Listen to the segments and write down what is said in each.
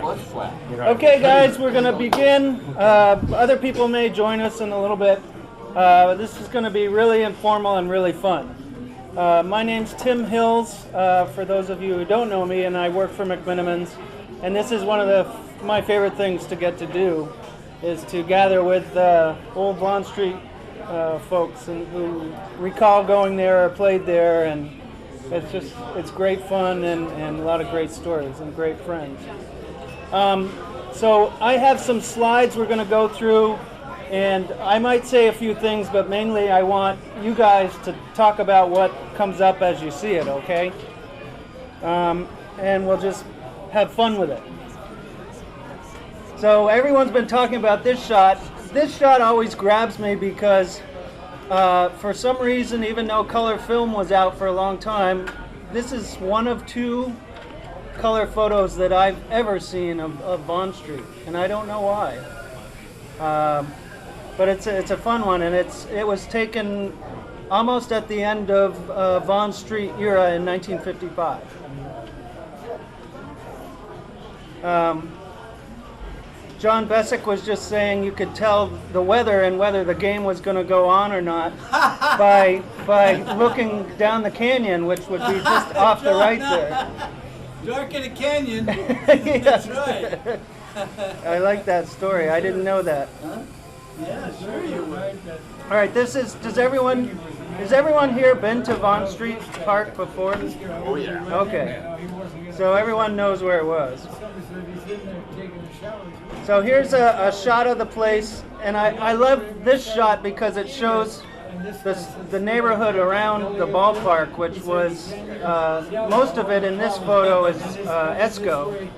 Okay, guys, we're going to begin. Other people may join us in a little bit. This is going to be really informal and really fun. My name's Tim Hills, for those of you who don't know me, and I work for McMenamins. And this is one of my favorite things to get to do, is to gather with old Vaughn Street folks who recall going there or played there, and it's great fun and a lot of great stories and great friends. So I have some slides we're going to go through, and I might say a few things, but mainly I want you guys to talk about what comes up as you see it, okay? And we'll just have fun with it. So everyone's been talking about this shot. This shot always grabs me because for some reason, even though color film was out for a long time, this is one of two color photos that I've ever seen of Vaughn Street, and I don't know why. But it's a fun one, and it was taken almost at the end of Vaughn Street era in 1955. John Bessick was just saying you could tell the weather and whether the game was going to go on or not by looking down the canyon, which would be just off the right there. Dark in a canyon. Yes. That's right. I like that story. I didn't know that. Huh? Yeah, sure you would. All right, has everyone here been to Vaughn Street Park before? Oh yeah. Okay. So everyone knows where it was. So here's a shot of the place, and I love this shot because it shows the neighborhood around the ballpark, which was, most of it in this photo is ESCO,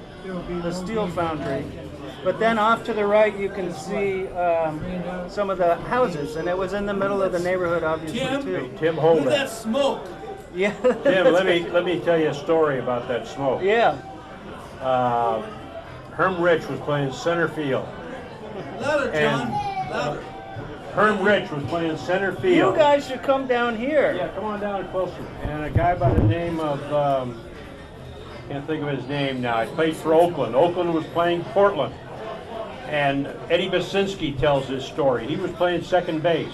the steel foundry. But then off to the right you can see some of the houses, and it was in the middle of the neighborhood, obviously, too. Tim, hold Look at that that. smoke. Yeah. Tim, let me tell you a story about that smoke. Yeah. Herm Rich was playing center field. Louder, John. Louder. Herm Rich was playing center field. You guys should come down here. Yeah, come on down closer. And a guy by the name of, can't think of his name now. He played for Oakland. Oakland was playing Portland. And Eddie Basinski tells this story. He was playing second base.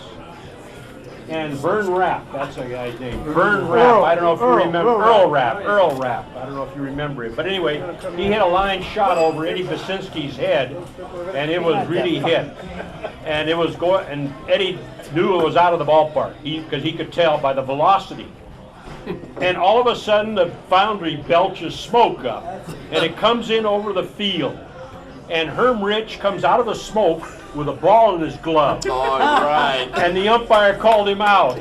And Vern Rapp, that's a guy's name. Vern Rapp, I don't know if you remember. Earl Rapp. I don't know if you remember it. But anyway, he hit a line shot over Eddie Basinski's head, and it was really hit. And it was going, and Eddie knew it was out of the ballpark because he could tell by the velocity. And all of a sudden, the foundry belches smoke up, and it comes in over the field. And Herm Rich comes out of the smoke with a ball in his glove. Oh, right. And the umpire called him out.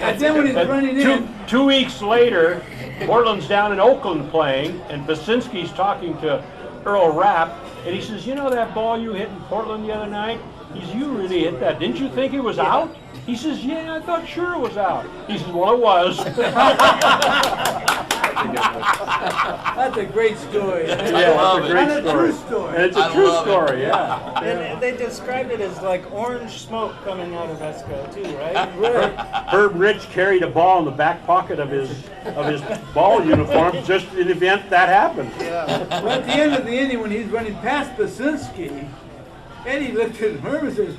And then when he's running in. 2 weeks later, Portland's down in Oakland playing, and Basinski's talking to Earl Rapp, and he says, you know that ball you hit in Portland the other night? He says, you really hit that. Didn't you think it was out? He says, yeah, I thought sure it was out. He says, well, it was. That's a great story. Yeah, that's a great And a true story. And it's a true story, yeah. And they described it as like orange smoke coming out of ESCO too, right? Herb Rich carried a ball in the back pocket of his ball uniform just in the event that happened. Yeah. Well, at the end of the inning, when he's running past Basinski, Eddie looked at Herm and says,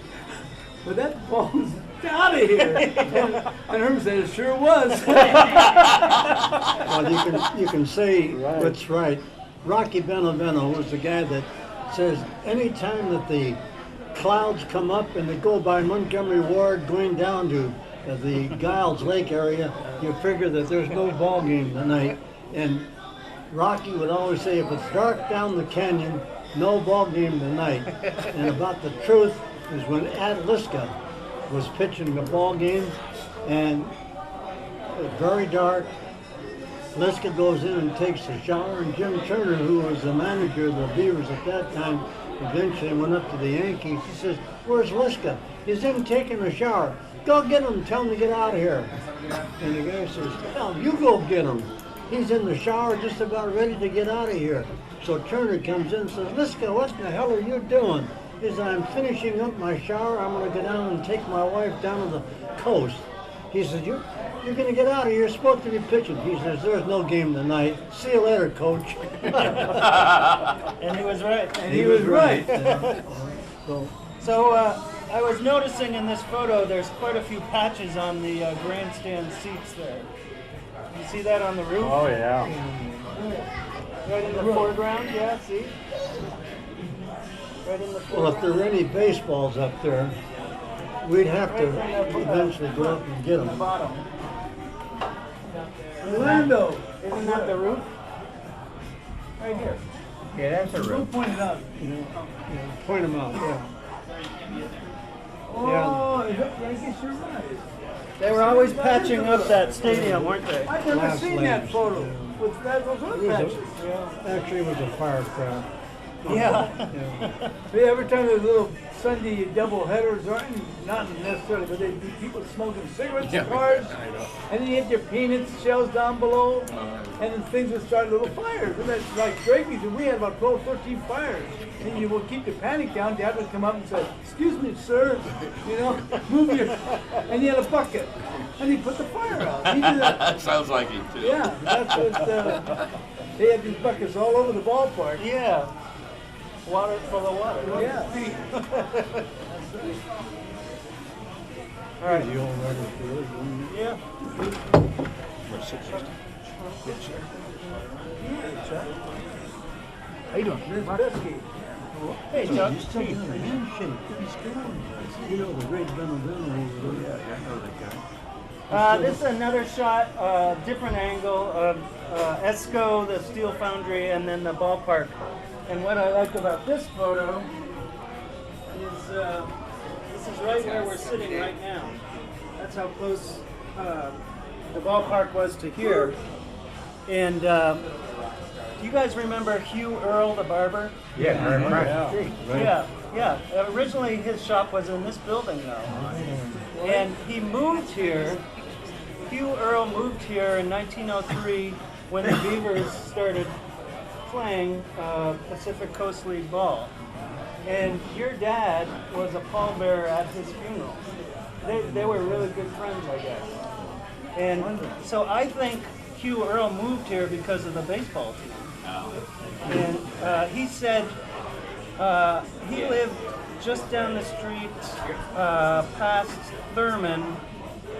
well, that ball's out of here. And Herm said, it sure was. Well, you can say what's right. Rocky Benevento was the guy that says any time that the clouds come up and they go by Montgomery Ward going down to the Giles Lake area, you figure that there's no ball game tonight. And Rocky would always say, if it's dark down the canyon, no ball game tonight. And about the truth is when Ad Liska was pitching the ball game, and it was very dark. Liska goes in and takes a shower, and Jim Turner, who was the manager of the Beavers at that time, eventually went up to the Yankees. He says, where's Liska? He's in taking a shower. Go get him, tell him to get out of here. And the guy says, well, you go get him. He's in the shower just about ready to get out of here. So Turner comes in and says, Liska, what the hell are you doing? He says, I'm finishing up my shower. I'm going to go down and take my wife down to the coast. He says, you're going to get out of here. You're supposed to be pitching. He says, there's no game tonight. See you later, coach. And he was right. And he was right. So I was noticing in this photo, there's quite a few patches on the grandstand seats there. You see that on the roof? Oh, yeah. Right in the foreground, yeah, see? Right in the foreground. Well, if there were any baseballs up there, we'd have to eventually go up and get On the them. bottom. Orlando. Isn't that the roof? Right here. Yeah, that's a Who pointed out? Point them out, yeah. Oh, I guess you're right. They were always patching up that stadium, weren't they? I've never Last seen lanes, that photo. yeah. With that, those other patches. Actually, it was a firecraft. Yeah. See, every time there's little Sunday double headers, or not necessarily, but they people smoking cigarettes in cars, and then you hit your peanuts shells down below, and then things would start little fires. And that's like Drakeys, and we had about 12, 13 fires. And you will keep the panic down. Dad would come up and say, "Excuse me, sir, you know, move your," and he had a bucket, and he put the fire out. He did that. That sounds like it too. Yeah, that's what they had these buckets all over the ballpark. Yeah. Water full of water. Yeah. All right. The old record field. Yeah. How you doing? Miss Bisky. Hey, Chuck. He's taking a handshake. He's good. You know the great Benevento over there. Yeah, I know that guy. This is another shot, different angle of Esco, the steel foundry, and then the ballpark. And what I like about this photo is this is right where we're sitting right now. That's how close the ballpark was to here. And do you guys remember Hugh Earl, the barber? Yeah, very much. Yeah. Originally, his shop was in this building, though. And he moved here. Hugh Earl moved here in 1903 when the Beavers started playing Pacific Coast League ball. And your dad was a pallbearer at his funeral. They were really good friends, I guess. And so I think Hugh Earl moved here because of the baseball team. And he said he lived just down the street past Thurman.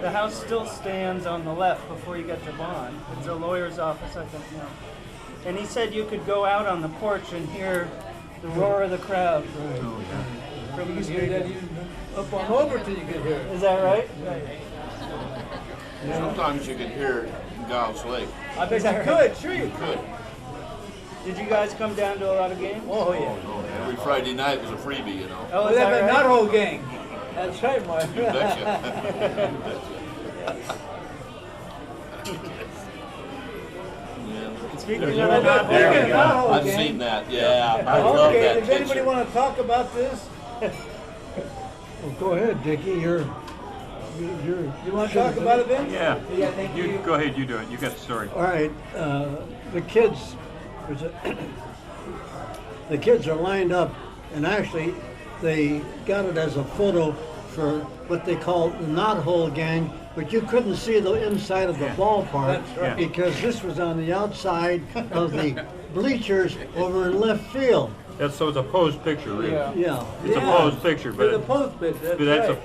The house still stands on the left before you get to Bond. It's a lawyer's office, I think now. And he said you could go out on the porch and hear the roar of the crowd. From You the could hear that stadium. even up on Overton, you could hear it. Is that right? Sometimes you can hear it in Giles Lake. I bet you could, sure you could. Good. Did you guys come down to a lot of games? Oh, yeah. Every Friday night was a freebie, you know. Oh, Well, is that that not right? whole gang. That's right, Mark. You betcha. Speaking of There's the your- not There whole you gang, go. Not whole I've gang. seen that, yeah. I love Okay, that does anybody picture. want to talk about this? Well, go ahead, Dickie. You're. You want to talk about it, Vince? Yeah. Yeah, thank you. Go ahead, you do it. You got the story. All right. The kids. The kids are lined up, and actually, they got it as a photo for what they call the knothole gang, but you couldn't see the inside of the ballpark That's right. because this was on the outside of the bleachers over in left field. So it's a posed picture, really. Yeah. Yeah. It's a posed picture, For the but post bit, that's that's right.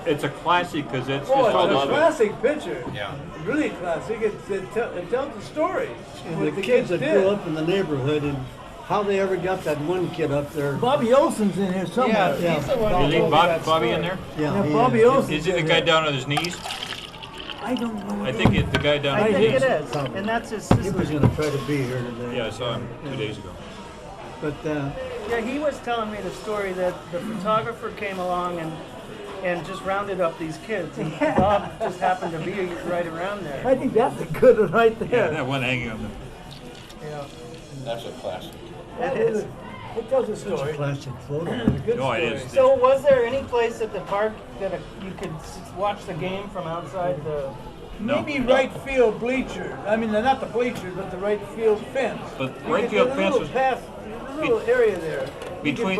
it's a classic because it's Oh, all it's a this. classic picture. Yeah. Really classic. It tells the story. And what the kids that did. grew up in the neighborhood and how they ever got that one kid up there. Bobby Olson's in here somewhere. Yeah, he's the one You who think told me that Bobby in story. there? Yeah, Yeah, he Bobby is. Olson's Is he the in guy here. down on his knees? I don't know. I think the guy down I on think his it knees. is, and that's his He was sister. going to try to be here today. Yeah, I saw him 2 days ago. But Yeah, he was telling me the story that the photographer came along and just rounded up these kids, and Bob just happened to be right around there. I think that's a good one right there. that one hanging on the. That's a classic. It is. It tells a it's a story. classic photo. Good No, it story. is. So, was there any place at the park that you could watch the game from outside the? Maybe right field bleachers. I mean, they're not the bleachers, but the right field fence. But You right get field a fence little was path, a little area there. between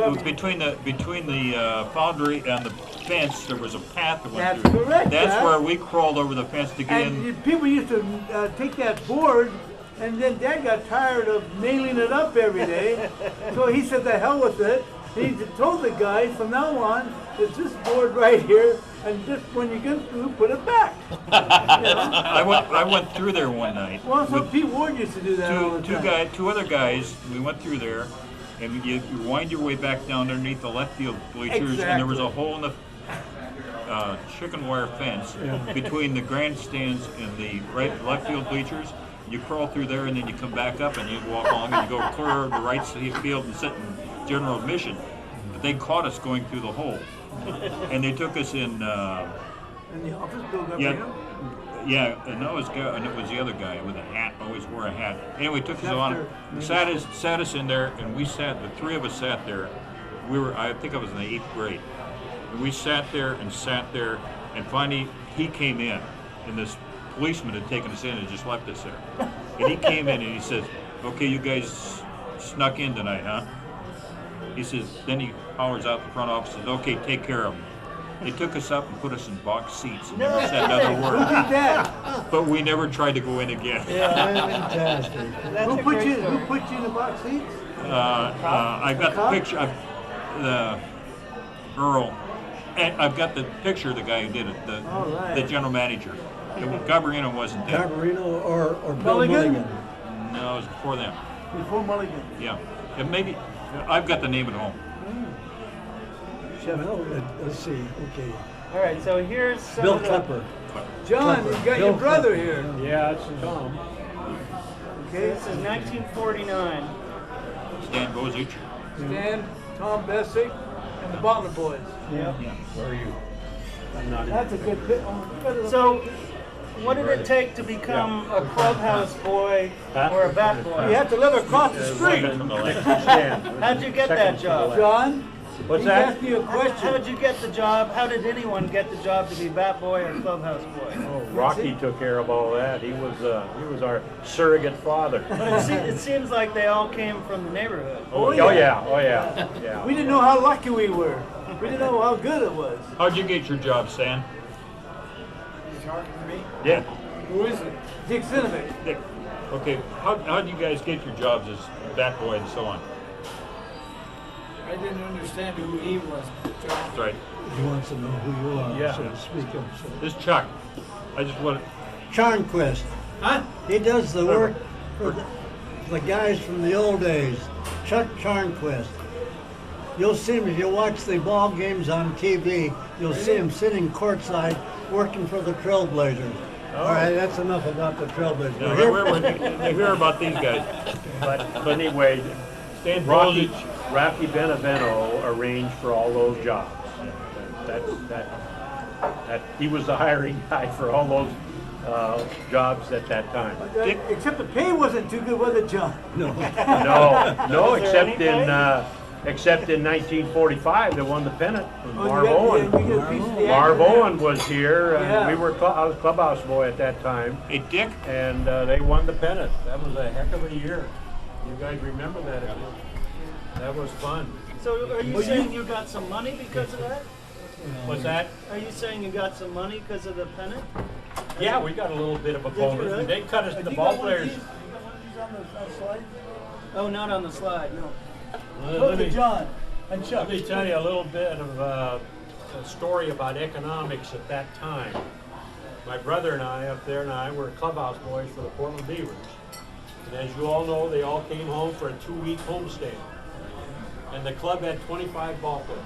the foundry and the fence, there was a path that went That's through. correct, That's Dad. where we crawled over the fence to get in. And people used to take that board, and then Dad got tired of nailing it up every day, so he said, "The hell with it." He told the guys, "From now on, it's this board right here, and just when you get through, put it back." I went through there one night. Well, so with Pete Ward used to do that all the time. two other guys. We went through there, and you wind your way back down underneath the left field bleachers, and there was a hole in the chicken wire fence between the grandstands and the left field bleachers. You crawl through there, and then you come back up, and you walk along, and you go clear the right field and sit in general admission. But they caught us going through the hole, and they took us in. In the office building. Yeah, and it was the other guy with a hat, always wore a hat. Anyway, took us on, sat us in there, and we sat. The three of us sat there. I think I was in the 8th grade, and we sat there, and finally he came in, and this policeman had taken us in and just left us there. And he came in and he says, "Okay, you guys snuck in tonight, huh?" He says. Then he hollers out the front office, says, "Okay, take care of them." They took us up and put us in box seats and never said another Who word. did that? But we never tried to go in again. Fantastic. Who put you in the box seats? I got the picture. Earl. And I've got the picture of the guy who did it, the general manager. Garbarino wasn't there. Garbarino or Bill Mulligan? Mulligan. No, it was before them. Before Mulligan. Yeah. And maybe, I've got the name at home. Well, let's see. Okay. All right, so here's some Bill of the, Klepper. John, you got your brother here. Yeah, it's Tom. Okay, This is 1949. Stan Bozich. Stan, Tom Bessick, and the Butler boys. Yep. Where are you? I'm not in. That's a good bit. Oh, So, what did it take to become a clubhouse boy or a bat you boy? have to live across the street. How'd you get that job? John, What's he's that? asking you a How question. did you get the job? How did anyone get the job to be bat boy or clubhouse boy? Oh, Rocky took care of all that. He was our surrogate father. But it seems like they all came from the neighborhood. Oh yeah. We didn't know how lucky we were. We didn't know how good it was. How'd you get your job, Stan? Me? Yeah. Who is it? Dick Sinovic. Dick. Okay, how'd you guys get your jobs as bat boy and so on? I didn't understand who he was. That's right. He wants to know who you are, Yeah. so to speak of. So. This is Chuck. I just want to. Charnquist. Huh? He does the work for the guys from the old days. Chuck Charnquist. You'll see him if you watch the ball games on TV. You'll see him sitting courtside working for the Trailblazers. All right, that's enough about the Trailblazers. No, they hear about these guys. But anyway, Stan Rocky Bozich. Benevento arranged for all those jobs. That he was the hiring guy for all those jobs at that time. Except the pay wasn't too good, was it, John? No. No, Was there except in 1945 they won the pennant. Oh, Marv Owen. Marv Marv Owen was here, and Yeah. I was clubhouse boy at that time, Hey, Dick. and they won the pennant. That was a heck of a year. You guys remember that? That was fun. So are you saying you got some money because of that? What's that? Are you saying you got some money because of the pennant? Yeah, we got a little bit of a you bonus. really? They cut us, the You ball got one of players. these? You got one of these on the slide? Oh, not on the slide, no. Look at John and Chuck. Let me tell you a little bit of a story about economics at that time. My brother and I up there and I were clubhouse boys for the Portland Beavers. And as you all know, they all came home for a 2-week homestand. And the club had 25 ball players.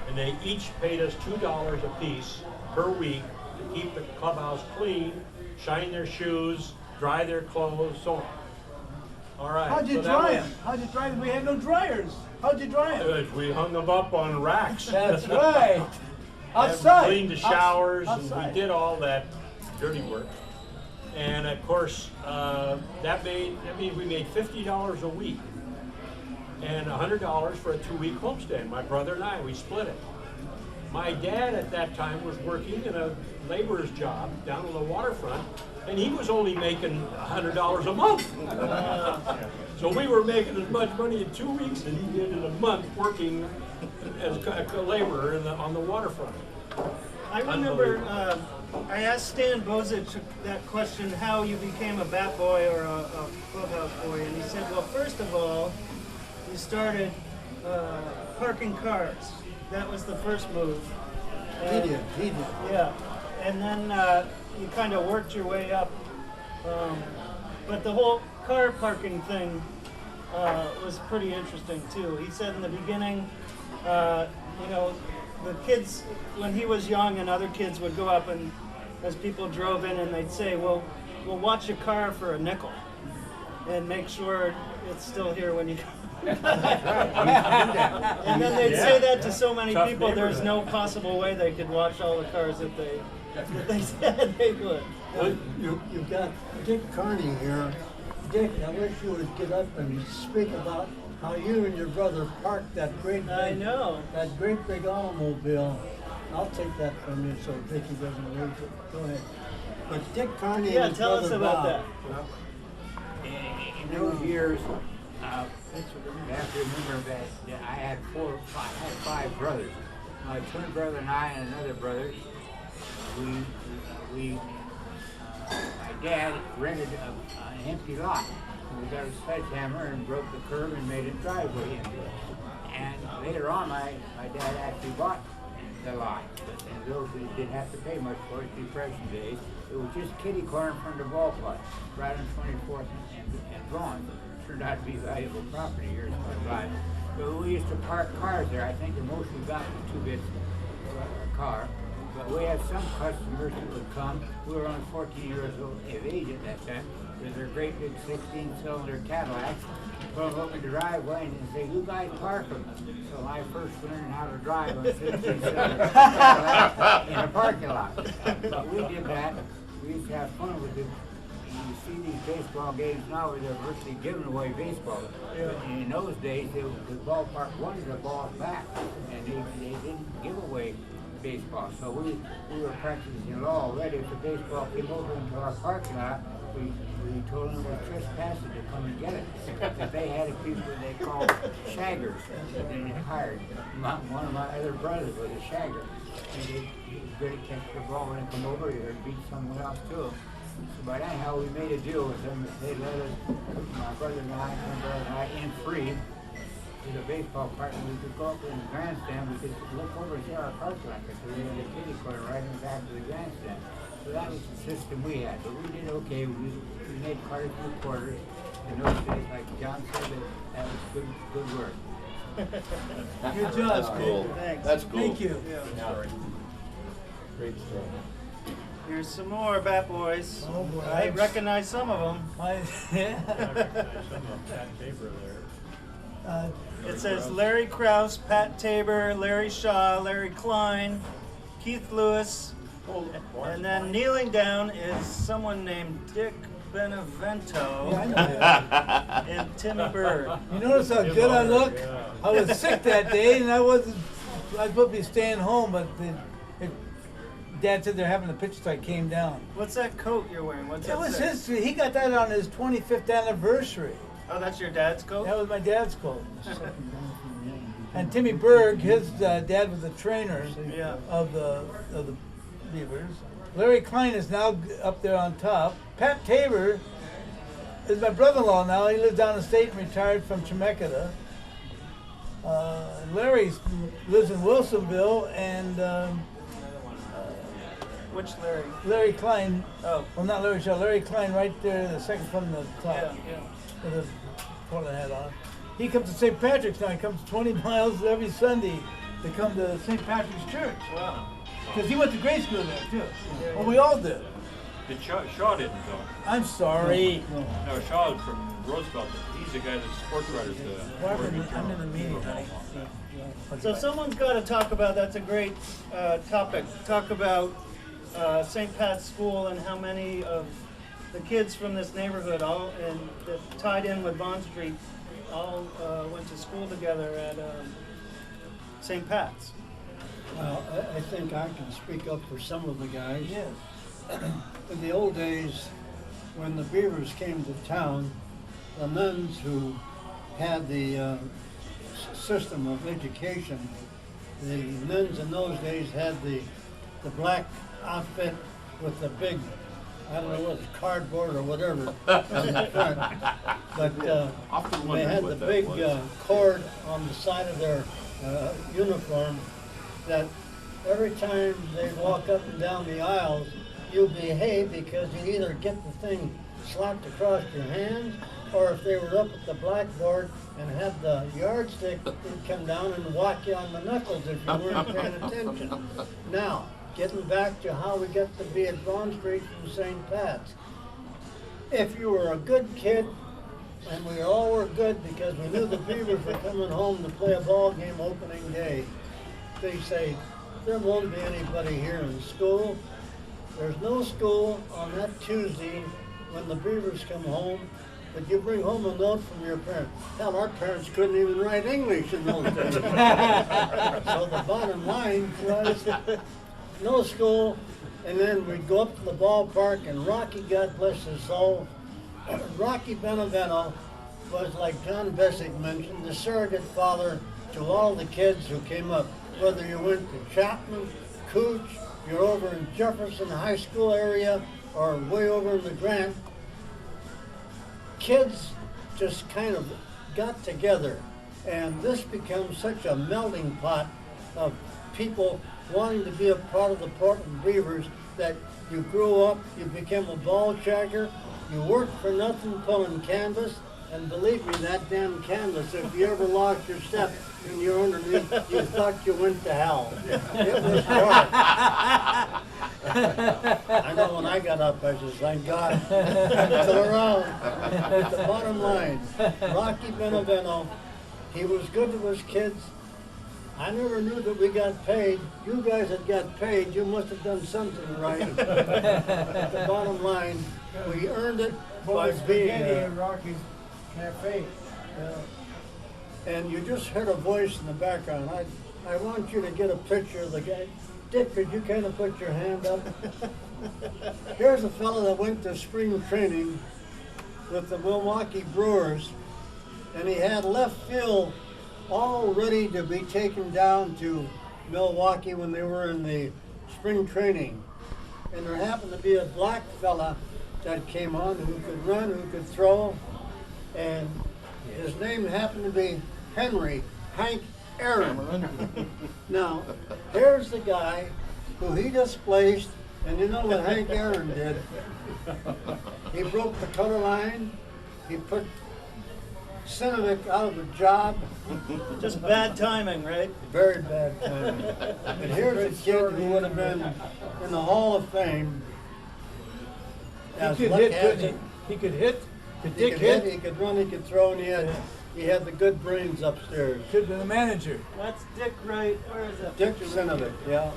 And they each paid us $2 a piece per week to keep the clubhouse clean, shine their shoes, dry their clothes, so on. All right. How'd you so that dry was- them? How'd you dry them? We had no dryers. How'd you dry them? Good. We hung them up on racks. That's right. And Outside. cleaned the showers, and Outside. we did all that dirty work. And of course, that means we made $50 a week and $100 for a 2-week homestand. My brother and I, we split it. My dad at that time was working in a laborer's job down on the waterfront, and he was only making $100 a month. So we were making as much money in 2 weeks as he did in a month working as a laborer on the waterfront. I remember I asked Stan Bozich that question, how you became a bat boy or a clubhouse boy, and he said, well, first of all, you started parking cars. That was the first move. He did. Yeah, and then you kind of worked your way up. But the whole car parking thing was pretty interesting too. He said in the beginning, you know, the kids, when he was young and other kids would go up and as people drove in and they'd say, well, we'll watch your car for a nickel and make sure it's still here when you and then they'd say that to so many people, there's no possible way they could watch all the cars that they said they would. Well, you've got Dick Carney here. Dick, I wish you would get up and speak about how you and your brother parked that great I know. that great big automobile. I'll take that from you so Dickie doesn't lose it. Go ahead. But Dick Carney Yeah, and his tell us brother about Bob. that. In those years, I have to remember that I had five brothers. My twin brother and I and another brother. My dad rented an empty lot. We got a sledgehammer and broke the curb and made a driveway into it. And later on, my dad actually bought the lot. But in those days, we didn't have to pay much for it, Depression days. It was just kitty corner in front of the ballpark, right on 24th and Vaughn. Turned out to be valuable property years went by. But we used to park cars there. I think the most we got was 2 bits a car. But we had some customers that would come. We were only 14 years of age at that time. With their great big 16-cylinder Cadillacs. Put them up in the driveway and say, "You guys park them." So I first learned how to drive on 16-cylinder Cadillac in a parking lot. But we did that. We used to have fun with it. You see these baseball games now where they're virtually giving away baseball. But in those days, the ballpark wanted the balls back, and they didn't give away baseball. So we were practicing law already. If the baseball came over into our parking lot, we told them it was trespassing to come and get it. But they had a people they called shaggers that they hired. One of my other brothers was a shagger. And he was good at catching the ball when it come over here and beat someone else too. So by that, how we made a deal with them, they let us, my brother and I, in free to the baseball park, and we could go up in the grandstand, we could look over and see our parking lot, because we had a kitty corner right in the back of the grandstand. So that was the system we had, but we did okay. We made quite a few quarters. In those days, like John said, that was good work. Good job. That's cool. Thanks. That's cool. Thank you. Great story. Here's some more Bat Boys. Oh, boy. I recognize some of them. It says Larry Krause, Pat Tabor, Larry Shaw, Larry Klein, Keith Lewis, and then kneeling down is someone named Dick Benevento and Tim Bird. You notice how good I look? I was sick that day, and I was supposed to be staying home, but Dad said they're having a pitch, so I came down. What's that coat you're wearing? What's That that was say? his. He got that on his 25th anniversary. Oh, that's your dad's coat? That was my dad's coat. And Timmy Berg, his dad was the trainer Yeah. of the Beavers. Larry Klein is now up there on top. Pat Tabor is my brother-in-law now. He lives down the state and retired from Chemeketa. Larry lives in Wilsonville, and Which Larry? Larry Klein, Oh, well, not Larry Shaw, Larry Klein right there, the second from the top, yeah, yeah. with his Portland hat on. He comes to St. Patrick's now. He comes 20 miles every Sunday to come to St. Patrick's Church. Wow. Because he went to grade school there, too. Well, we all did. Shaw didn't go. I'm sorry. No, Shaw is from Roosevelt. He's the guy that sports writers. I'm in the meeting, honey. So someone's got to talk about, that's a great topic, talk about St. Pat's School and how many of the kids from this neighborhood all and that tied in with Bond Street all went to school together at St. Pat's. Well, I think I can speak up for some of the guys. Yes. In the old days, when the Beavers came to town, the nuns who had the system of education. The nuns in those days had the black outfit with the big, I don't know what it's, cardboard or whatever on the front. But they had the big cord on the side of their uniform that every time they walk up and down the aisles, you behave because you either get the thing slapped across your hands, or if they were up at the blackboard and had the yardstick, they'd come down and whack you on the knuckles if you weren't paying attention. Now, getting back to how we got to be at Bond Street from St. Pat's. If you were a good kid, and we all were good because we knew the Beavers were coming home to play a ball game opening day, they say, there won't be anybody here in school. There's no school on that Tuesday when the Beavers come home, but you bring home a note from your parents. Hell, our parents couldn't even write English in those days. So the bottom line was no school, and then we'd go up to the ballpark, and Rocky, God bless his soul, Rocky Benevento was, like John Bessick mentioned, the surrogate father to all the kids who came up. Whether you went to Chapman, Cooch, you're over in Jefferson High School area, or way over in the Grant, kids just kind of got together, and this becomes such a melting pot of people wanting to be a part of the Portland Beavers that you grew up, you became a ball checker, you worked for nothing pulling canvas, and believe me, that damn canvas, if you ever lost your step and you're underneath, you thought you went to hell. It was hard. I know when I got up, I said, thank God, I'm still around. But the bottom line, Rocky Benevento, he was good to his kids. I never knew that we got paid. You guys that got paid, you must have done something right. The bottom line, we earned it by being in Rocky's Cafe. And you just heard a voice in the background. I want you to get a picture of the guy. Dick, could you kind of put your hand up? Here's a fellow that went to spring training with the Milwaukee Brewers, and he had left field all ready to be taken down to Milwaukee when they were in the spring training. And there happened to be a black fella that came on who could run, who could throw, and his name happened to be Hank Aaron. Now, here's the guy who he displaced, and you know what Hank Aaron did? He broke the color line, he put Sinovic out of a job. Just bad timing, right? Very bad timing. And here's a kid who would have been in the Hall of Fame. He could hit, couldn't he? He could hit. Could Dick hit? He could run, he could throw, and he had the good brains upstairs. Could have been the manager. That's Dick, right? Where is that? Dick Sinovic, yeah.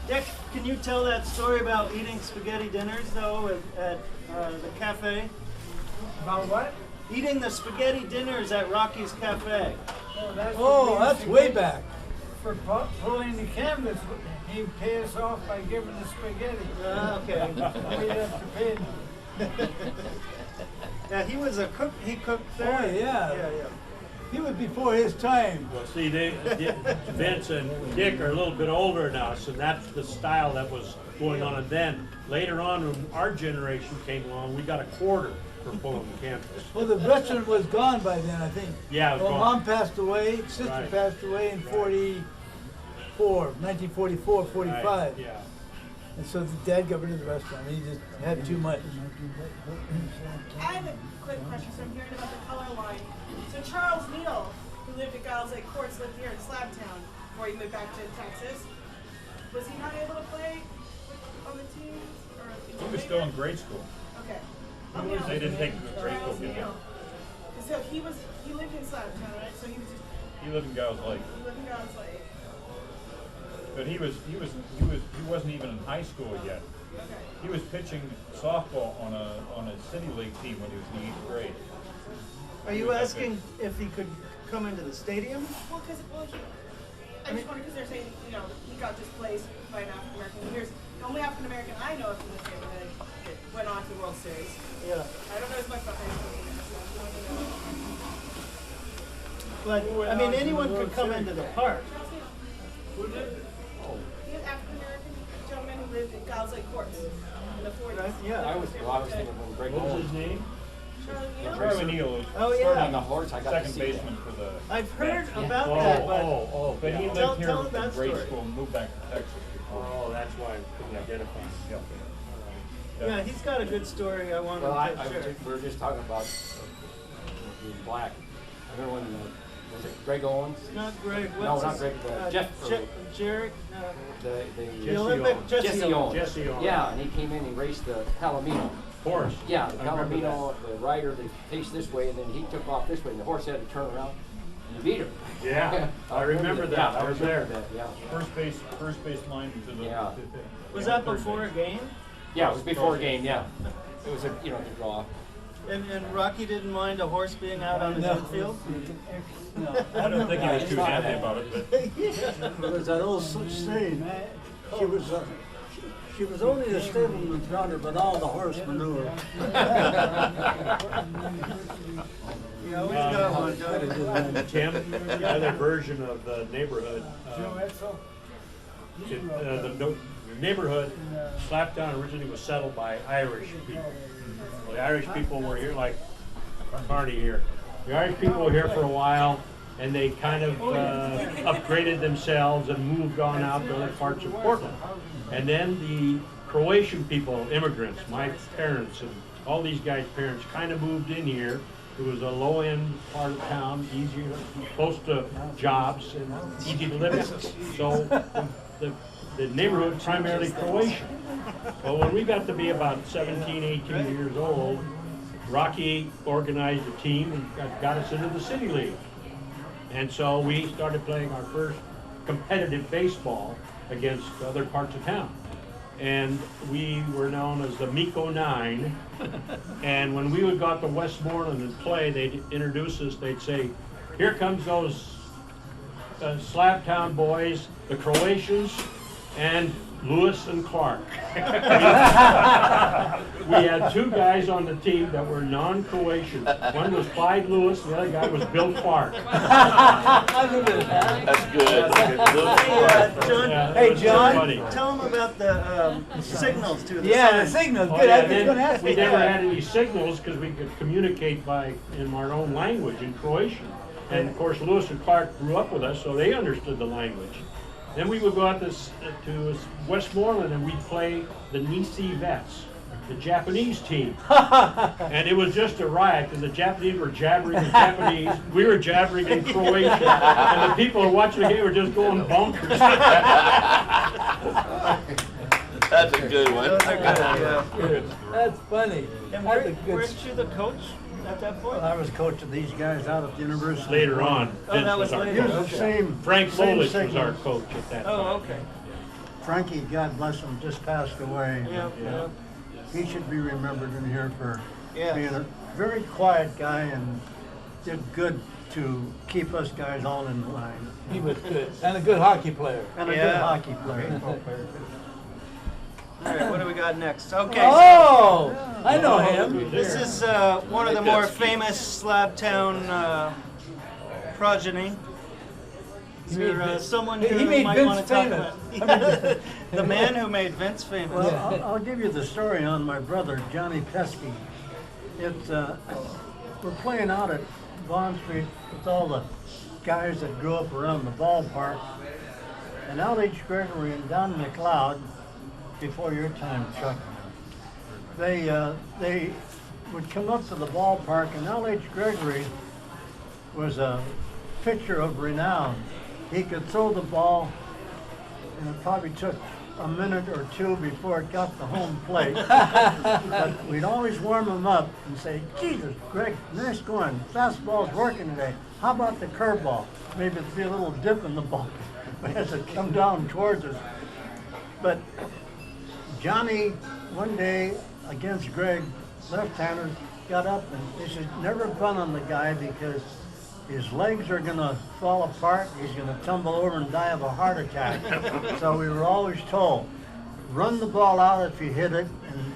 Dick, can you tell that story about eating spaghetti dinners, though, at the cafe? About what? Eating the spaghetti dinners at Rocky's Cafe. That's way back. For pulling the canvas, he paid us off by giving the spaghetti. Okay. We'd have to pay him. Yeah, he was a cook. He cooked there. Oh, yeah. Yeah. He was before his time. Well, see, Vince and Dick are a little bit older now, so that's the style that was going on. And then later on, when our generation came along, we got a quarter for pulling the canvas. Well, the restaurant was gone by then, I think. Yeah, it was gone. Mom passed away, sister Right. passed away in 1944, 45. Right, yeah. And so the dad got rid of the restaurant. He just had too much. I have a quick question. So I'm hearing about the color line. So Charles Neal, who lived at Giles Lake Courts, lived here in Slabtown before he moved back to Texas. Was he not able to play on the team? Or He was still in grade school. Okay. They didn't take grade Charles school. Neal. So he lived in Slabtown, right? So he was just He lived in Giles Lake, he lived in Giles Lake. but he wasn't even in high school yet. Okay. He was pitching softball on a city league team when he was in the 8th grade. Are you asking if he could come into the stadium? Well, because I just wonder because they're saying he got displaced by an African American. Here's the only African American I know of from the family that went on to the World Series. Yeah. I don't know as much about anything. But I mean, anyone could come into the park. He was an African-American gentleman who lived in Giles Lake Courts in the 40s. Yeah. I was thinking when Greg What was Owens his name? Charlie Neal? Charlie Neal was Oh on the yeah. horse, I got to second see baseman for the. I've heard about Oh, that, but but he Tell- lived here tell in that grade story. school and moved back to Texas before. Oh, that's why I couldn't identify him. yeah, he's got a good story. I want Well, to share. we were just talking about being black. I remember when, was it Greg Owens? Not Greg. No, What's not his- Greg, Jeff. Jared. The Olympic Jesse Owens. Jesse Owens. Yeah, and he came in, he raced the Palomino. Horse. Yeah, the I remember Palomino, the rider, they faced this way, and then he took off this way, and the horse had to turn around and beat him. Yeah, I remember that. Yeah, I was there. that, yeah. First base line to the. Yeah. Was that before a game? Yeah, it was before a game, yeah. It was a, the draw. And Rocky didn't mind a horse being out on his infield? No, I don't think he was too happy about it, but. There was that old saying, she was only a stableman's daughter, but all the horse manure. You always got one, don't you? Tim, the other version of the neighborhood. The neighborhood, Slabtown originally was settled by Irish people. Well, the Irish people were here, like Carney here. The Irish people were here for a while, and they kind of upgraded themselves and moved on out to other parts of Portland. And then the Croatian people, immigrants, my parents and all these guys' parents, kind of moved in here. It was a low-end part of town, easier, close to jobs, and easy to live in. So the neighborhood was primarily Croatian. But when we got to be about 17, 18 years old, Rocky organized a team and got us into the City League. And so we started playing our first competitive baseball against other parts of town. And we were known as the Miko 9. And when we would go out to Westmoreland and play, they'd introduce us, they'd say, here comes those Slabtown boys, the Croatians, and Lewis and Clark. We had two guys on the team that were non-Croatian. One was Clyde Lewis, the other guy was Bill Clark. That's good. John, Yeah, Hey, it was John. funny. tell him about the signals to the Yeah, the sign. signal's Oh, good. yeah, I was going to ask we you never that. had any signals because we could communicate in our own language, in Croatian. And of course, Lewis and Clark grew up with us, so they understood the language. Then we would go out to Westmoreland and we'd play the Nisi Vets, the Japanese team. And it was just a riot because the Japanese were jabbering in Japanese, we were jabbering in Croatian, and the people who were watching the game were just going bonkers. That's a good one. Those are good, yeah. That's funny. And That's a good weren't you the coach at that point? I was coaching these guys out at the university. Later on, Oh, Vince that was was our later. He coach. was the same. Frank same Lolich was signal. our coach at that time. Oh, okay. Frankie, God bless him, just passed away. Yeah, yeah. He should be remembered in here for Yeah. being a very quiet guy and did good to keep us guys all in line. He was good. And a good hockey player. And a good Yeah. hockey player. All right, what do we got next? Okay. Oh, I know him. This is one of the more famous Slabtown progeny. Is there someone He here who made might Vince want to talk famous. about the man who made Vince famous? Well, I'll give you the story on my brother, Johnny Pesky. It's, we're playing out at Bond Street with all the guys that grew up around the ballpark. And L.H. Gregory and Don McLeod, before your time, Chuck, they would come up to the ballpark, and L.H. Gregory was a pitcher of renown. He could throw the ball, and it probably took a minute or two before it got to home plate. But we'd always warm him up and say, Jesus, Greg, nice going. Fastball's working today. How about the curveball? Maybe it'd be a little dip in the ball as it come down towards us. But Johnny, one day against Greg, left-hander, got up and he said, never bunt on the guy because his legs are gonna fall apart, he's gonna tumble over and die of a heart attack. So we were always told, run the ball out if you hit it, and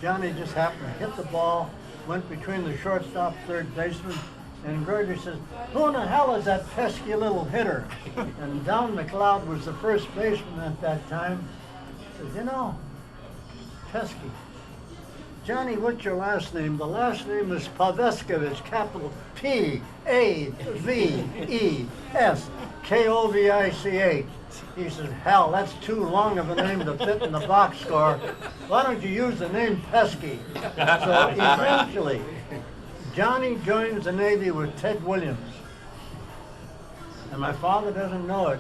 Johnny just happened to hit the ball, went between the shortstop, third baseman, And Gregory says, who in the hell is that pesky little hitter? And Don McLeod was the first baseman at that time. He says, you know, pesky. Johnny, what's your last name? The last name is Paveskovich, capital P-A-V-E-S-K-O-V-I-C-H. He says, hell, that's too long of a name to fit in the box score. Why don't you use the name Pesky? So eventually, Johnny joins the Navy with Ted Williams. And my father doesn't know it,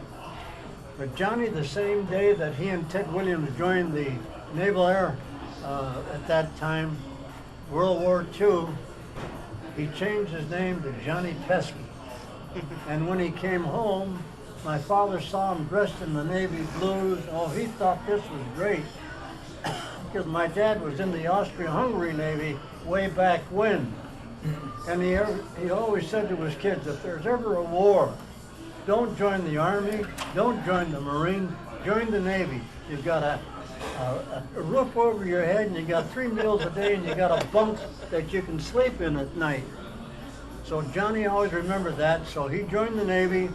but Johnny, the same day that he and Ted Williams joined the Naval Air at that time, World War II, he changed his name to Johnny Pesky. And when he came home, my father saw him dressed in the Navy blues. Oh, he thought this was great. Because my dad was in the Austria-Hungary Navy way back when. And he always said to his kids, if there's ever a war, don't join the Army, don't join the Marines, join the Navy. You've got a roof over your head, and you got 3 meals a day, and you got a bunk that you can sleep in at night. So Johnny always remembered that, so he joined the Navy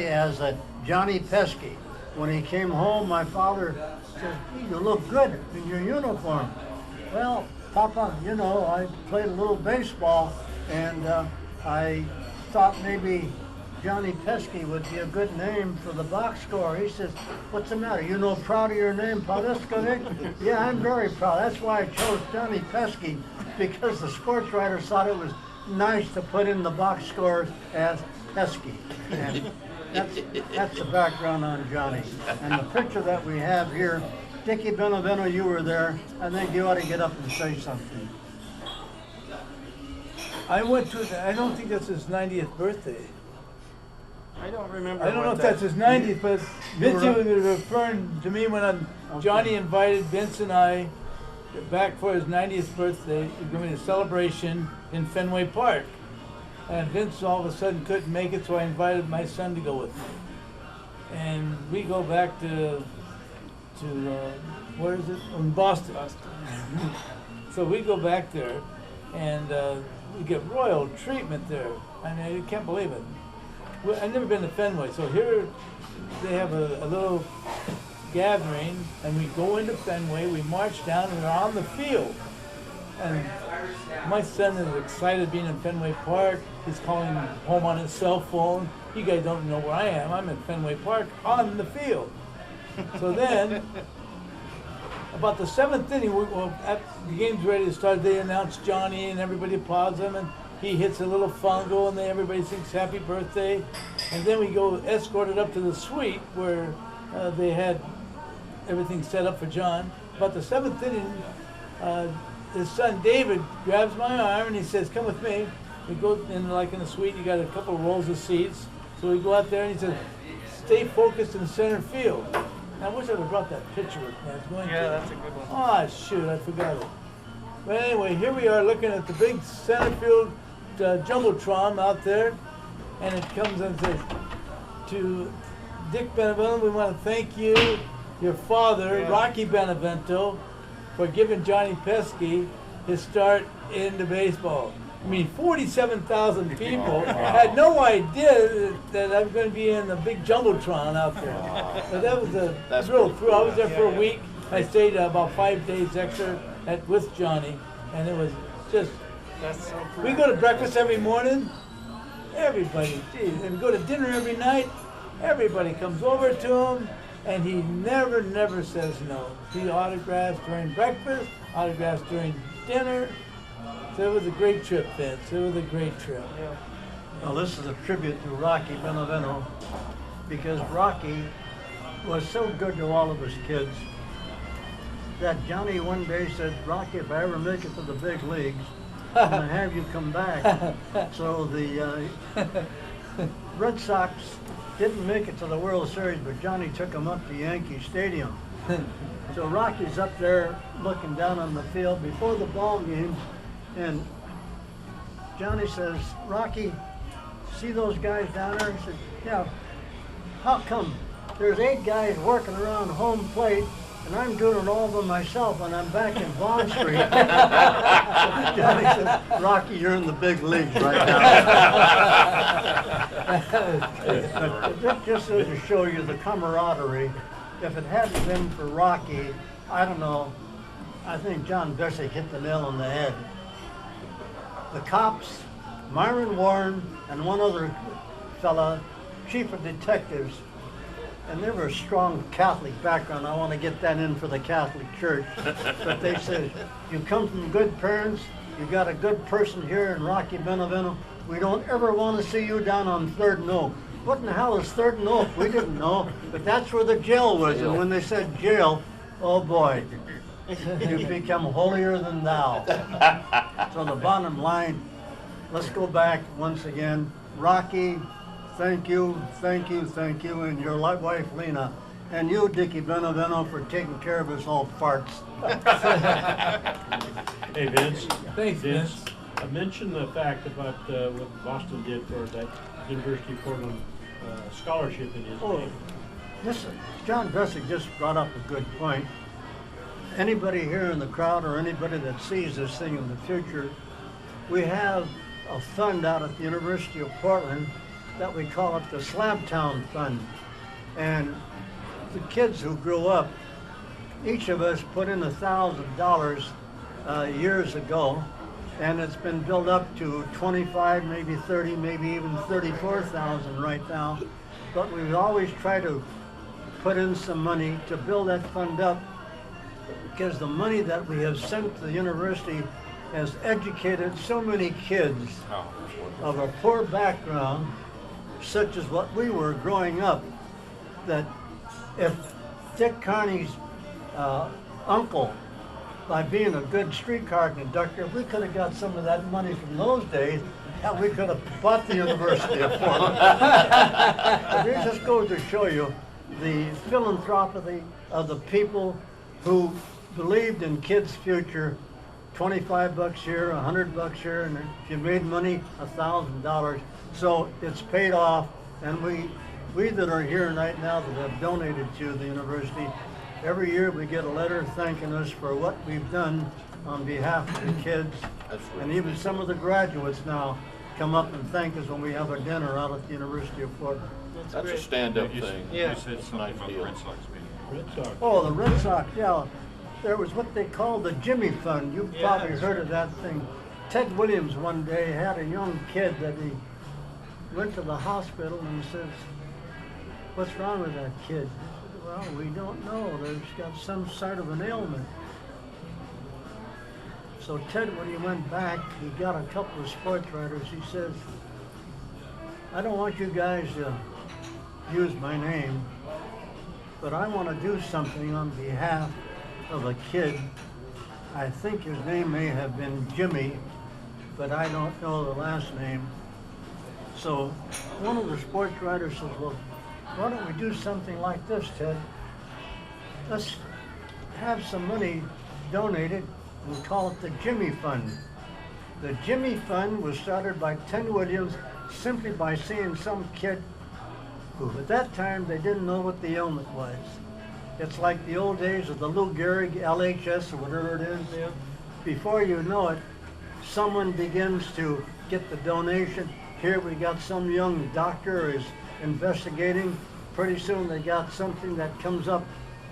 as a Johnny Pesky. When he came home, my father said, you look good in your uniform. Well, Papa, you know, I played a little baseball, and I thought maybe Johnny Pesky would be a good name for the box score. He says, what's the matter? You no proud of your name, Paveskovich? Yeah, I'm very proud. That's why I chose Johnny Pesky, because the sports writers thought it was nice to put in the box scores as Pesky. And that's the background on Johnny. And the picture that we have here, Dickie Benevento, you were there. I think you ought to get up and say something. I went to, I don't think that's his 90th birthday. I don't remember. I don't know if that's his 90th, but Vince was referring to me when Johnny invited Vince and I back for his 90th birthday. We're doing a celebration in Fenway Park. And Vince all of a sudden couldn't make it, so I invited my son to go with me. And we go back to where is it? In Boston. So we go back there, and we get royal treatment there. I mean, I can't believe it. I've never been to Fenway, so here they have a little gathering, and we go into Fenway, we march down, and we're on the field. And my son is excited being in Fenway Park. He's calling home on his cell phone. You guys don't know where I am. I'm in Fenway Park on the field. So then, about the 7th inning, the game's ready to start. They announce Johnny, and everybody applauds him, and he hits a little fungo, and then everybody sings happy birthday. And then we go escorted up to the suite where they had everything set up for John. About the 7th inning, his son David grabs my arm and he says, come with me. We go in the suite, you got a couple of rows of seats. So we go out there and he says, stay focused in center field. I wish I would have brought that picture with me. I was going to. That's a good one. Oh, shoot, I forgot it. But anyway, here we are looking at the big center field Jumbotron out there, and it comes and says, to Dick Benevento, we want to thank you, your father, Rocky Benevento, for giving Johnny Pesky his start into baseball. I mean, 47,000 people had no idea that I was going to be in the big Jumbotron out there. But that was a real thrill. I was there for a week. I stayed about 5 days extra with Johnny, and it was just. That's so cool. We go to breakfast every morning. Everybody, geez, and we go to dinner every night. Everybody comes over to him, and he never says no. He autographs during breakfast, autographs during dinner. So it was a great trip, Vince. It was a great trip. Yeah. Well, this is a tribute to Rocky Benevento, because Rocky was so good to all of his kids that Johnny one day said, Rocky, if I ever make it to the big leagues, I'm going to have you come back. So the Red Sox didn't make it to the World Series, but Johnny took them up to Yankee Stadium. So Rocky's up there looking down on the field before the ball game, and Johnny says, Rocky, see those guys down there? He said, yeah. How come there's 8 guys working around home plate and I'm doing it all by myself, and I'm back in Bond Street. Johnny says, Rocky, you're in the big leagues right now. But that just goes to show you the camaraderie. If it hadn't been for Rocky, I don't know, I think John Bessick hit the nail on the head. The cops, Myron Warren, and one other fella, chief of detectives, and they were a strong Catholic background. I want to get that in for the Catholic Church. But they said, you come from good parents, you got a good person here in Rocky Benevento, we don't ever want to see you down on 3rd and Oak. What in the hell is 3rd and Oak? We didn't know, but that's where the jail was. And when they said jail, oh boy, you become holier than thou. So the bottom line, let's go back once again. Rocky, thank you, thank you, thank you, and your wife Lena, and you, Dickie Benevento, for taking care of us all farts. Hey, Vince. Thanks, Vince. I mentioned the fact about what Boston did for that University of Portland scholarship in his name. Listen, John Bessick just brought up a good point. Anybody here in the crowd or anybody that sees this thing in the future, we have a fund out at the University of Portland that we call it the Slabtown Fund. And the kids who grew up, each of us put in $1,000 years ago, and it's been built up to 25, maybe 30, maybe even 34,000 right now. But we always try to put in some money to build that fund up, because the money that we have sent to the university has educated so many kids of a poor background, such as what we were growing up, that if Dick Carney's uncle, by being a good streetcar conductor, we could have got some of that money from those days, and we could have bought the University of Portland. But it just goes to show you the philanthropy of the people who believed in kids' future. 25 bucks here, 100 bucks here, and if you made money, $1,000. So it's paid off, and we that are here right now that have donated to the university, every year we get a letter thanking us for what we've done on behalf of the kids. And even some of the graduates now come up and thank us when we have a dinner out at the University of Portland. That's a stand-up thing. Yeah. You said something about the Red Sox meeting. Red Sox. Oh, the Red Sox, yeah. There was what they called the Jimmy Fund. You've probably heard of that thing. Ted Williams one day had a young kid that he went to the hospital and he says, what's wrong with that kid? He said, well, we don't know. There's got some sort of an ailment. So Ted, when he went back, he got a couple of sports writers. He says, I don't want you guys to use my name, but I want to do something on behalf of a kid. I think his name may have been Jimmy, but I don't know the last name. So one of the sports writers says, well, why don't we do something like this, Ted? Let's have some money donated and call it the Jimmy Fund. The Jimmy Fund was started by Ted Williams simply by seeing some kid who at that time they didn't know what the ailment was. It's like the old days of the Lou Gehrig LHS or whatever it is. Before you know it, someone begins to get the donation. Here we got some young doctor is investigating. Pretty soon they got something that comes up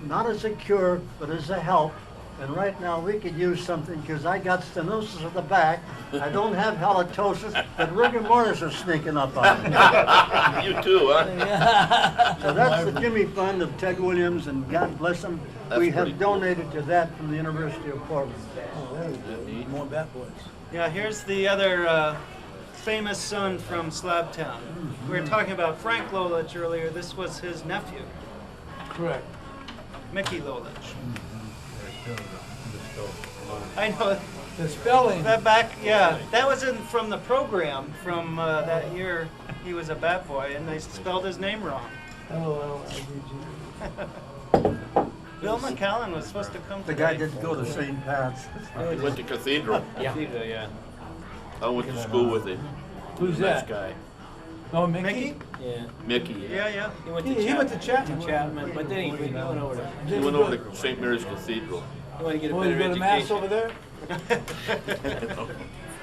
not as a cure, but as a help. And right now we could use something because I got stenosis of the back. I don't have halitosis, but rigor mortis is sneaking up on me. You too, huh? So that's the Jimmy Fund of Ted Williams, and God bless him. We have donated to that from the University of Portland. More bad boys. Yeah, here's the other famous son from Slabtown. We were talking about Frank Lolich earlier. This was his nephew, Correct. Mickey Lolich. I know. The spelling. That back, yeah, that was from the program from that year. He was a bat boy, and they spelled his name wrong. Bill McCallan was supposed to come. The guy didn't go to St. Pat's. He went to Cathedral. Yeah. I went to school with him. Who's Nice that? guy. Oh, Mickey? Yeah. Mickey. Yeah. He went He went to Chapman. Chapman, but then he went over to. He went over to St. Mary's Cathedral. He wanted to get a Oh, you better go to Mass education. over there?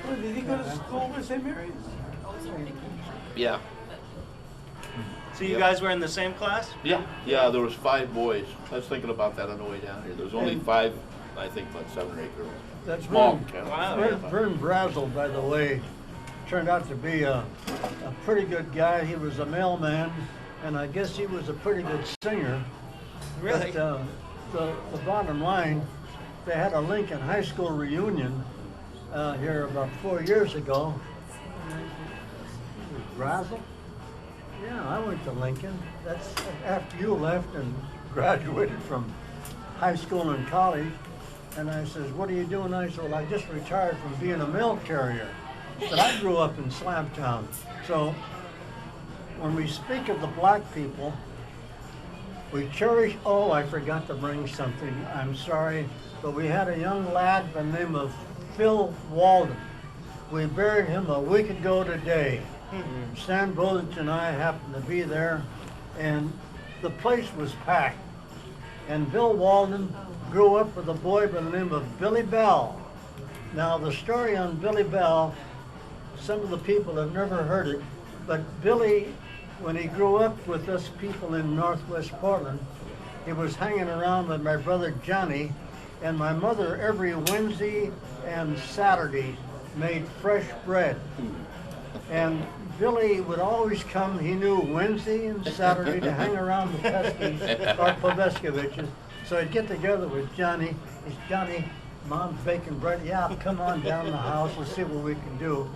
Oh, did he go to school with St. Mary's? Yeah. So you guys were in the same class? Yeah, there was 5 boys. I was thinking about that on the way down here. There was only 5, I think about 7 or 8 girls. That's Small Vern, town. Wow. Vern Brazel, by the way, turned out to be a pretty good guy. He was a mailman, and I guess he was a pretty good singer. Really? But the bottom line, they had a Lincoln High School reunion here about 4 years ago. Brazel? Yeah, I went to Lincoln. That's after you left and graduated from high school and college. And I says, what are you doing? I said, well, I just retired from being a mail carrier. But I grew up in Slabtown. So when we speak of the black people, we cherish, oh, I forgot to bring something. I'm sorry. But we had a young lad by the name of Phil Walden. We buried him a week ago today. Stan Bozich and I happened to be there, and the place was packed. And Bill Walden grew up with a boy by the name of Billy Bell. Now, the story on Billy Bell, some of the people have never heard it, but Billy, when he grew up with us people in Northwest Portland, he was hanging around with my brother Johnny, and my mother every Wednesday and Saturday made fresh bread. And Billy would always come, he knew Wednesday and Saturday to hang around the Peskys or Poveskoviches. So I'd get together with Johnny. He's, Johnny, Mom's baking bread. Yeah, come on down the house. Let's see what we can do.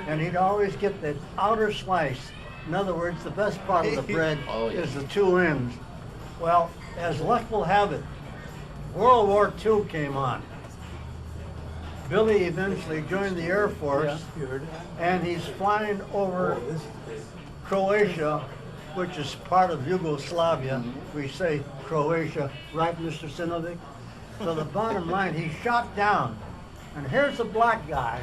And he'd always get the outer slice. In other words, the best part of the bread is the 2 ends. Well, as luck will have it, World War II came on. Billy eventually joined the Air Force, and he's flying over Croatia, which is part of Yugoslavia. We say Croatia, right, Mr. Sinovic? So the bottom line, he's shot down. And here's a black guy.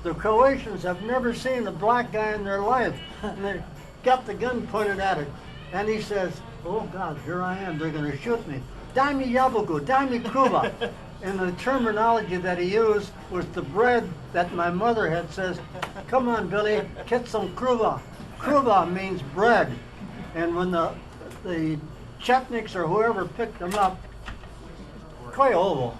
The Croatians have never seen a black guy in their life. And they got the gun pointed at it. And he says, oh God, here I am, they're gonna shoot me. Daj mi jabuku, daj mi kruva. And the terminology that he used was the bread that my mother had says, come on, Billy, get some kruva. Kruva means bread. And when the Chetniks or whoever picked them up, Koy ovo.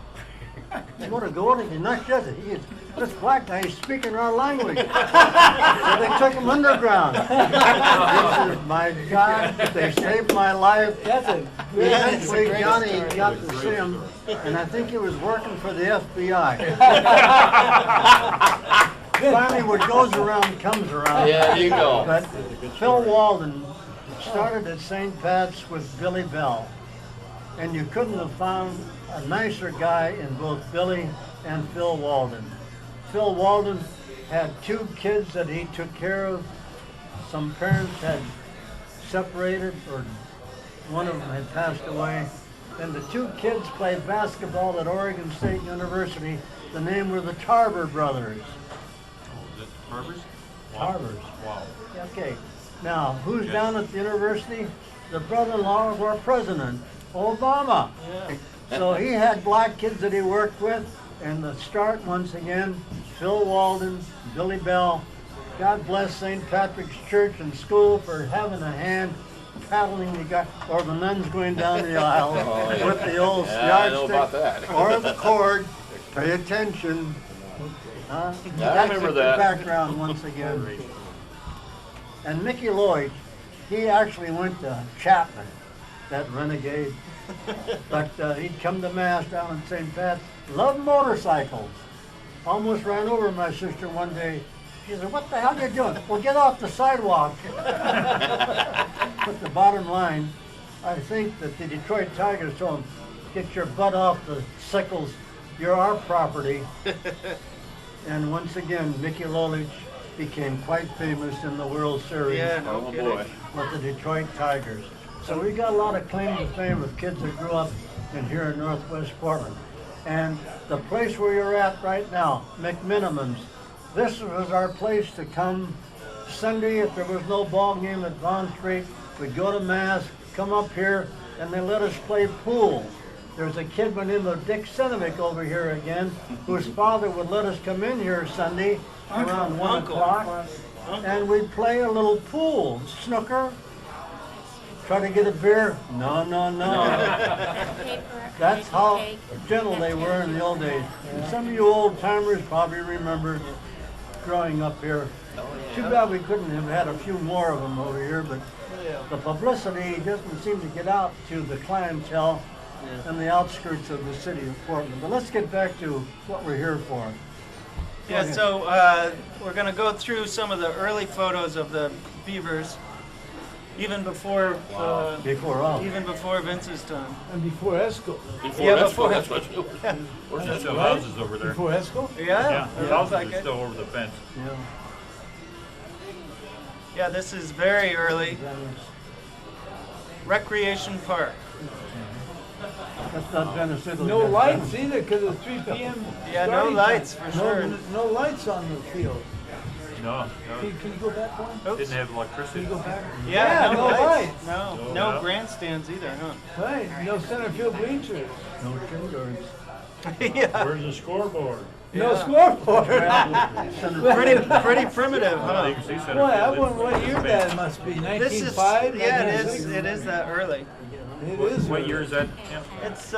What a gold, he's not just it. This black guy is speaking our language. So they took him underground. This is my God, they saved my life. Eventually Johnny got to see him, and I think he was working for the FBI. Finally, what goes around comes around. Yeah, you go. But Phil Walden started at St. Pat's with Billy Bell, and you couldn't have found a nicer guy in both Billy and Phil Walden. Phil Walden had 2 kids that he took care of. Some parents had separated, or one of them had passed away. And the 2 kids played basketball at Oregon State University. The name were the Tupper brothers. Oh, is it Harvard's? Tarbers. Wow. Okay. Now, who's down at the university? The brother-in-law of our president, Obama. Yeah. So he had black kids that he worked with, and the start, once again, Phil Walden, Billy Bell. God bless St. Patrick's Church and School for having a hand paddling the guy, or the nuns going down the aisle with the old I know about yardstick that. or the cord. Pay attention. I That's remember the that. background once again. And Mickey Lloyd, he actually went to Chapman, that renegade. But he'd come to Mass down in St. Pat's. Loved motorcycles. Almost ran over my sister one day. She said, what the hell are you doing? Well, get off the sidewalk. But the bottom line, I think that the Detroit Tigers told him, get your butt off the sickles. You're our property. And once again, Mickey Lolich became quite famous in the World Series. Yeah, no Oh kidding. boy. With the Detroit Tigers. So we got a lot of claim to fame of kids that grew up in here in Northwest Portland. And the place where you're at right now, McMinimans, this was our place to come Sunday, if there was no ball game at Vaughn Street, we'd go to Mass, come up here, and they let us play pool. There's a kid by the name of Dick Senovic over here again, whose father would let us come in here Sunday around 1 o'clock, and we'd play a little pool, snooker. Try to get a beer? No, no, no. That's how gentle they were in the old days. And some of you old timers probably remember growing up here. Too bad we couldn't have had a few more of them over here, but the publicity doesn't seem to get out to the clientele and the outskirts of the city of Portland. But let's get back to what we're here for. Yeah, so we're going to go through some of the early photos of the Beavers, even before even before Vince's time. And before Esco. Before Esco, that's what you There's still houses over there. Before Esco? Yeah, The houses are still over the fence. Yeah, this is very early. Recreation Park. That's not Venezuela. No lights either because of 3 p.m. Yeah, no starting lights time. for sure. No lights on the field. No, Can you go back one? didn't have electricity. Go back. Yeah, no lights. No grandstands either, huh? Right. No center field bleachers. No kindergartens. Yeah, Where's the scoreboard? No scoreboard. pretty primitive, huh? You can see center Boy, I field. wonder what year that must be. This is 1905? yeah, it is that early. It is. What year is that, Tim? It's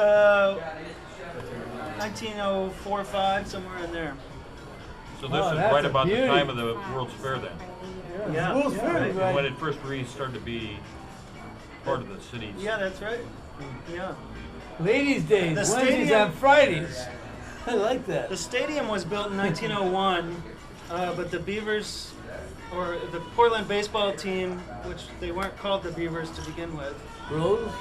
1904-5, somewhere in there. So Oh, this is that's right a about the beauty. time of the World's Fair then. Yeah. Rules fair, right. When it first really started to be part of the city's. Yeah, that's right. Yeah. Ladies' days, The Wednesdays stadium- and Fridays. I like that. The stadium was built in 1901, but the Beavers, or the Portland baseball team, which they weren't called the Beavers to begin with. Rose?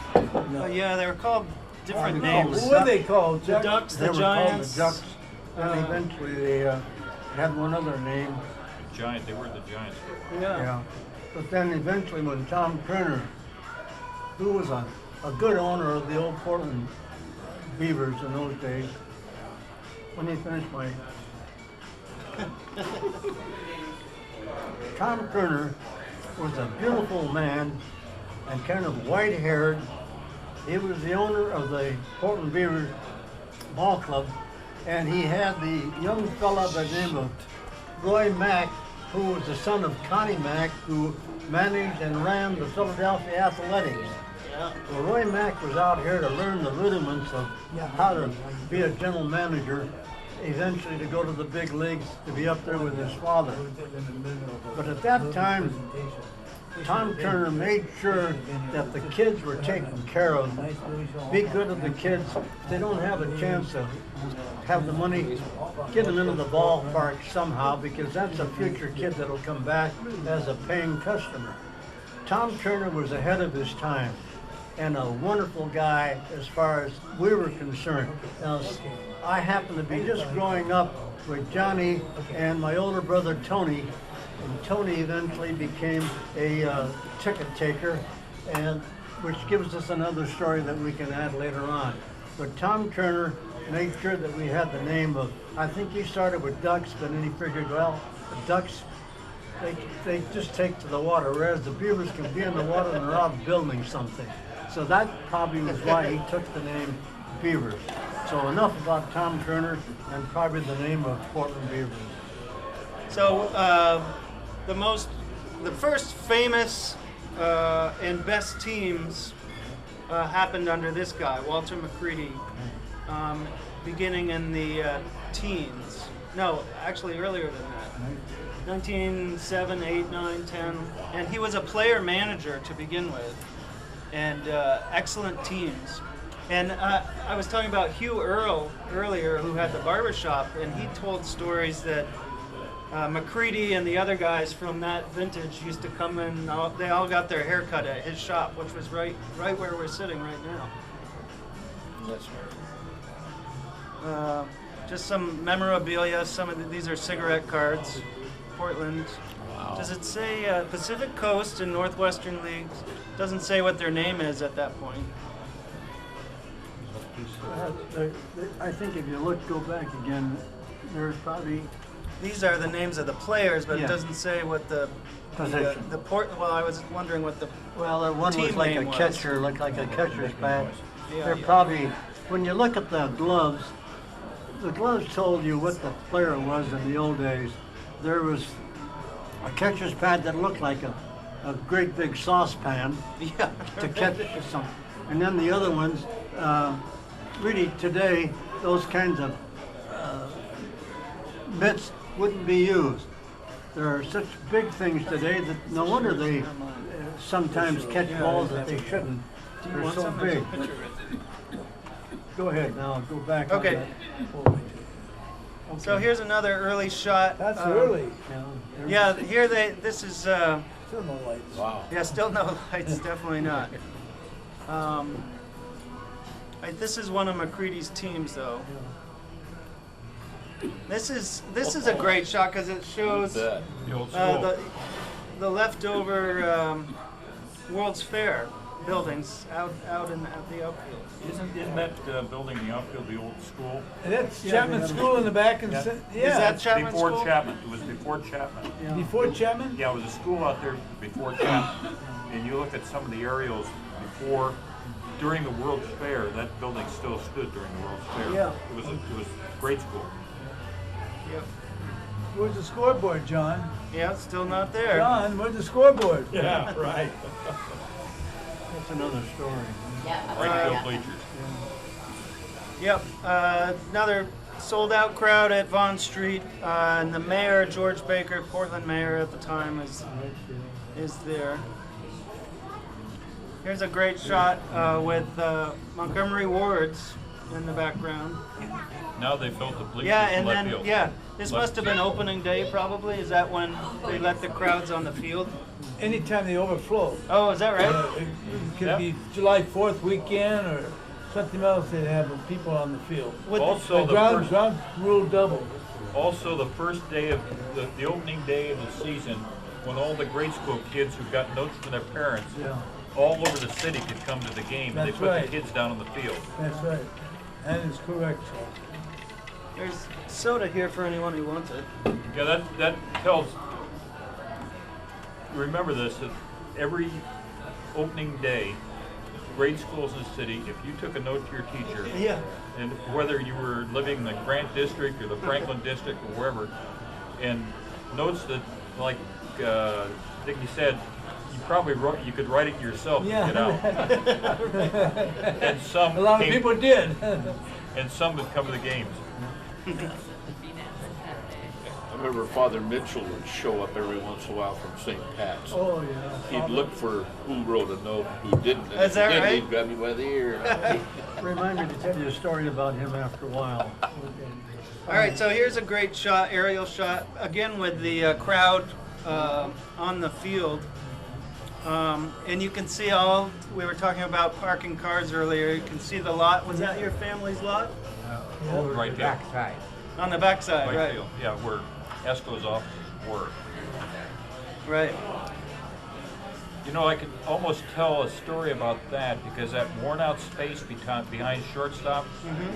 Yeah, they were called different No, names. who were they called? The Chuck? Ducks, They the were Giants. called the Ducks, and eventually they had one other name. Giant, they were the Giants for a while. Yeah. Yeah. But then eventually when Tom Kerner, who was a good owner of the old Portland Beavers in those days, when he finished my... Tom Kerner was a beautiful man and kind of white-haired. He was the owner of the Portland Beavers Ball Club, and he had the young fella by the name of Roy Mack, who was the son of Connie Mack, who managed and ran the Philadelphia Athletics. Well, Roy Mack was out here to learn the rudiments of how to be a general manager, eventually to go to the big leagues, to be up there with his father. But at that time, Tom Kerner made sure that the kids were taken care of. Be good to the kids. If they don't have a chance to have the money, get them into the ballpark somehow, because that's a future kid that'll come back as a paying customer. Tom Kerner was ahead of his time and a wonderful guy as far as we were concerned. Now, I happened to be just growing up with Johnny and my older brother Tony, and Tony eventually became a ticket taker, and which gives us another story that we can add later on. But Tom Kerner made sure that we had the name of, I think he started with ducks, but then he figured, well, the ducks, they just take to the water, whereas the Beavers can be in the water and they're out building something. So that probably was why he took the name Beavers. So enough about Tom Kerner and probably the name of Portland Beavers. So the first famous and best teams happened under this guy, Walter Mccready, beginning in the teens. No, actually earlier than that. 1907, 8, 9, 10. And he was a player manager to begin with. And excellent teams. And I was talking about Hugh Earl earlier, who had the barbershop, and he told stories that Mccready and the other guys from that vintage used to come in. They all got their hair cut at his shop, which was right where we're sitting right now. That's Just some memorabilia. Some of these are cigarette cards. Portland. Wow. Does it say Pacific Coast and Northwestern Leagues? Doesn't say what their name is at that point. I think if you go back again, there's probably these are the names of the players, but Yeah. it doesn't say what the Position. Well, I was wondering what the Well, one was team like name a was. catcher, looked like a catcher's pad. Yeah. They're probably, when you look at the gloves told you what the player was in the old days. There was a catcher's pad that looked like a great big saucepan Yeah. to catch some. And then the other ones, really today, those kinds of mitts wouldn't be used. There are such big things today that no wonder they sometimes catch balls that they shouldn't. They're so big. Go ahead now, go back. on Okay. that. So here's another early shot. That's early. Yeah, here this is, Still no lights. Wow. yeah, still no lights, definitely not. This is one of Mccready's teams, though. This is a great shot because it shows That. The old school. the leftover World's Fair buildings out in the outfield. Isn't that building the outfield the old school? And that's Chapman School in the back, and Yeah. yeah, Is that Chapman Before School? Chapman. It was before Chapman. before Chapman. Yeah, it was a school out there before Chapman. And you look at some of the aerials during the World's Fair, that building still stood during the World's Fair. Yeah. It was a great school. Yep. Where's the scoreboard, John? Yeah, still not there. John, where's the scoreboard? Yeah, right. That's another story. Right field bleachers. Yep. Another sold out crowd at Vaughn Street, and the mayor, George Baker, Portland mayor at the time, is there. Here's a great shot with Montgomery Wards in the background. Now they built the bleachers Yeah, in and left then field. this must have been opening day probably. Is that when they let the crowds on the field? Anytime they overflow. Oh, is that right? It could Yeah. be July 4th weekend or something else. They have people on the field. With Also, The the ground first, rule double. also the first day of the opening day of the season, when all the grade school kids who got notes from their parents all over the city could come to the game, and they That's put right. the kids down on the field. That's right. That is correct. There's soda here for anyone who wants it. Yeah, that tells. Remember this: that every opening day, grade schools in the city, if you took a note to your teacher, Yeah. and whether you were living in the Grant district or the Franklin district or wherever, and notes that, like Dickie said, you could write it yourself to get out. And some A lot of came- people did. and some would come to the games. I remember Father Mitchell would show up every once in a while from St. Pat's. Oh, yeah. He'd look for who wrote a note, who didn't. And Is if that he did, right? he'd grab me by the ear. Remind me to tell you a story about him after a while. All right, so here's a great shot, aerial shot, again with the crowd on the field. And you can see we were talking about parking cars earlier, you can see the lot. Was that your family's lot? Right there. Backside. On the backside, Right right. field. Yeah, where Esco's office were. Right. You know, I could almost tell a story about that because that worn out space behind shortstop,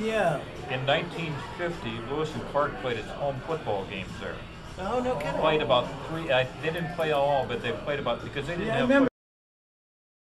Yeah. in 1950, Lewis and Clark played its home football games there. Oh, no kidding. Played about they didn't play all, but they played about, because they didn't Yeah, I have remember